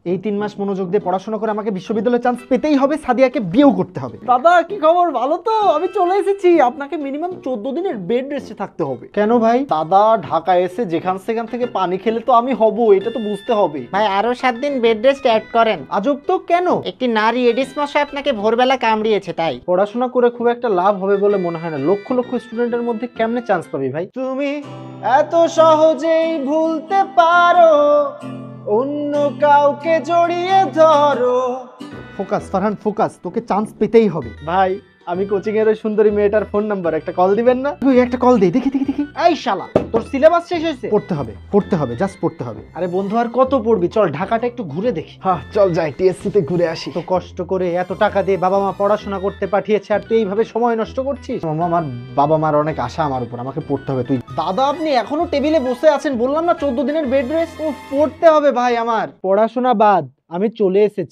এই 3 মাস মনোযোগ দিয়ে পড়াশোনা করে আমাকে বিশ্ববিদ্যালয়ে চান্স পেতেই হবে, সাদিয়াকে বিয়েও করতে হবে। দাদা কি খবর, ভালো তো? আমি চলে এসেছি। আপনাকে মিনিমাম 14 দিনের বেড রেস্টে থাকতে হবে। কেন ভাই? দাদা ঢাকা এসে যেখান সেখান থেকে পানি খেলে তো আমি হব, এটা তো বুঝতে হবে। ভাই আরো 7 দিন বেড রেস্ট অ্যাড করেন। আজব তো, কেন? একটি নারী এডিস মশা আপনাকে ভোরবেলা কামড়িয়েছে তাই। পড়াশোনা করে খুব একটা লাভ হবে বলে মনে হয় না। লক্ষ লক্ষ স্টুডেন্টের মধ্যে কেমনে চান্স পাবি ভাই? তুমি এত সহজেই ভুলতে পারো, অন্য কাউকে জড়িয়ে ধরো। ফোকাস ফারহান, ফোকাস, তোকে চান্স পেতেই হবে। ভাই আমি কোচিং এর ওই সুন্দরী মেয়েটার ফোন নাম্বার, একটা কল দিবেন না? তুই একটা কল দে, দেখি দেখি দেখি। এই শালা, তোর সিলেবাস শেষ হয়েছে? পড়তে হবে, পড়তে হবে, জাস্ট পড়তে হবে। আরে বন্ধু আর কত পড়বি, চল ঢাকাটা একটু ঘুরে দেখি। হ্যাঁ চল যাই, টিএসসি তে ঘুরে আসি। তো কষ্ট করে এত টাকা দিয়ে বাবা মা পড়াশোনা করতে পাঠিয়েছে, আর তুই এইভাবে সময় নষ্ট করছিস। মামা, আমার বাবা মার অনেক আশা আমার উপর, আমাকে পড়তে হবে। তুই দাদা আপনি এখনো টেবিলে বসে আছেন, বললাম না 14 দিনের বেড রেস্ট। পড়তে হবে ভাই, আমার পড়াশোনা বাদ, আমি চলে এসেছি।